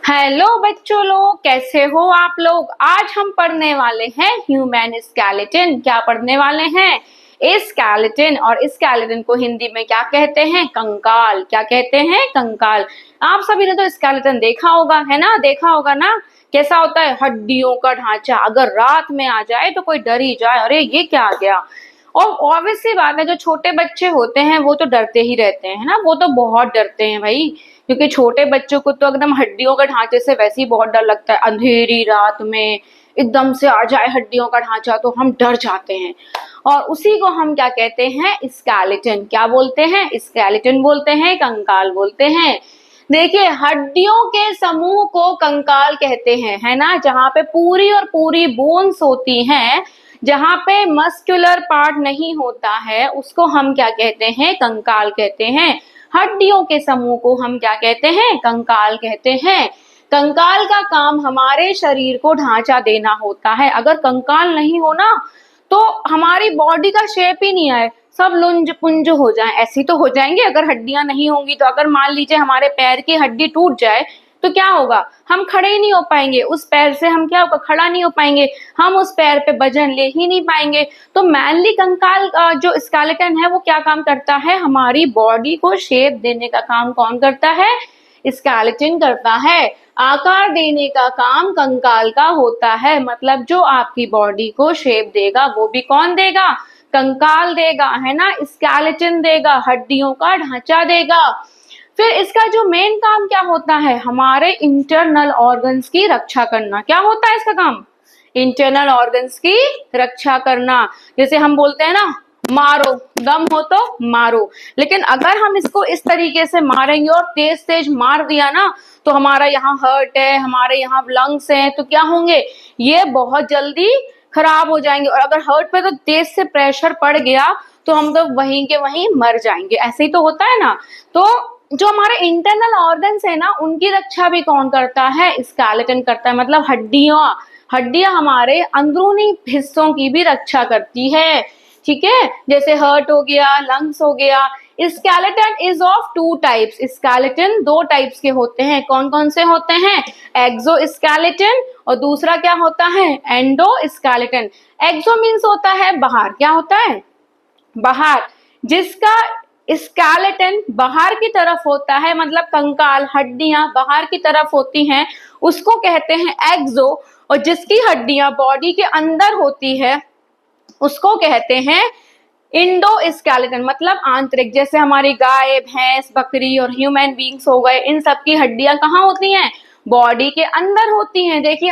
Hello बच्चों लोग, कैसे हो आप लोग। आज हम पढ़ने वाले हैं ह्यूमन स्केलेटन। क्या पढ़ने वाले हैं? स्केलेटन। और स्केलेटन को हिंदी में क्या कहते हैं? कंकाल। क्या कहते हैं? कंकाल। आप सभी ने तो स्केलेटन देखा होगा, है ना? देखा होगा ना कैसा होता है? हड्डियों का ढांचा। अगर रात में आ जाए तो कोई डर ही जाए, अरे ये क्या आ गया। और ऑब्वियस सी बात है, जो छोटे बच्चे होते हैं वो तो डरते ही रहते हैं ना, वो तो बहुत डरते हैं भाई। क्योंकि छोटे बच्चों को तो एकदम हड्डियों के ढांचे से वैसे ही बहुत डर लगता है। अंधेरी रात में एकदम से आ जाए हड्डियों का ढांचा तो हम डर जाते हैं। और उसी को हम क्या कहते हैं? स्केलेटन। क्या बोलते हैं? स्केलेटन बोलते हैं, कंकाल बोलते हैं। देखिए, हड्डियों के समूह को कंकाल कहते हैं, है ना। जहाँ पे पूरी और पूरी बोन्स होती हैं, जहाँ पे मस्कुलर पार्ट नहीं होता है, उसको हम क्या कहते हैं? कंकाल कहते हैं। हड्डियों के समूह को हम क्या कहते हैं? कंकाल कहते हैं। कंकाल का काम हमारे शरीर को ढांचा देना होता है। अगर कंकाल नहीं हो ना तो हमारी बॉडी का शेप ही नहीं आए, सब लुंज पुंज हो जाए। ऐसी तो हो जाएंगे अगर हड्डियां नहीं होंगी। तो अगर मान लीजिए हमारे पैर की हड्डी टूट जाए तो क्या होगा? हम खड़े ही नहीं हो पाएंगे। उस पैर से हम क्या होगा? खड़ा नहीं हो पाएंगे। हम उस पैर पे वजन ले ही नहीं पाएंगे। तो मैनली कंकाल जो स्केलेटन है वो क्या काम करता है? हमारी बॉडी को शेप देने का काम कौन करता है? स्केलेटन करता है। आकार देने का काम कंकाल का होता है। मतलब जो आपकी बॉडी को शेप देगा वो भी कौन देगा? कंकाल देगा, है ना। स्केलेटन देगा, हड्डियों का ढांचा देगा। फिर इसका जो मेन काम क्या होता है? हमारे इंटरनल ऑर्गन्स की रक्षा करना। क्या होता है इसका काम? इंटरनल ऑर्गन्स की रक्षा करना। जैसे हम बोलते हैं ना, मारो, दम हो तो मारो। लेकिन अगर हम इसको इस तरीके से मारेंगे और तेज तेज मार दिया ना, तो हमारा यहाँ हर्ट है, हमारे यहाँ लंग्स हैं, तो क्या होंगे? ये बहुत जल्दी खराब हो जाएंगे। और अगर हर्ट पे तो तेज से प्रेशर पड़ गया तो हम तो वहीं के वहीं मर जाएंगे। ऐसे ही तो होता है ना। तो जो हमारे इंटरनल ऑर्गन्स है ना, उनकी रक्षा भी कौन करता है? स्केलेटन करता है। मतलब हड्डियां हमारे अंदरूनी हिस्सों की भी रक्षा करती है। ठीक है, जैसे हर्ट हो गया, लंग्स हो गया। Skeleton is of two types. Skeleton दो टाइप्स के होते हैं। कौन कौन से होते हैं? एक्सोस्केलेटन और दूसरा क्या होता है? एंडोस्केलेटन। एक्सो मीन्स होता है बाहर। क्या होता है? बाहर। जिसका स्केलेटन बाहर की तरफ होता है, मतलब कंकाल हड्डियां बाहर की तरफ होती हैं, उसको कहते हैं एक्सो। और जिसकी हड्डियां बॉडी के अंदर होती है उसको कहते हैं इंडोस्केलेटन, मतलब आंतरिक। जैसे हमारी गाय, भैंस, बकरी और ह्यूमन बींग्स हो गए, इन सब की हड्डियां कहाँ होती हैं? बॉडी के अंदर होती हैं। देखिए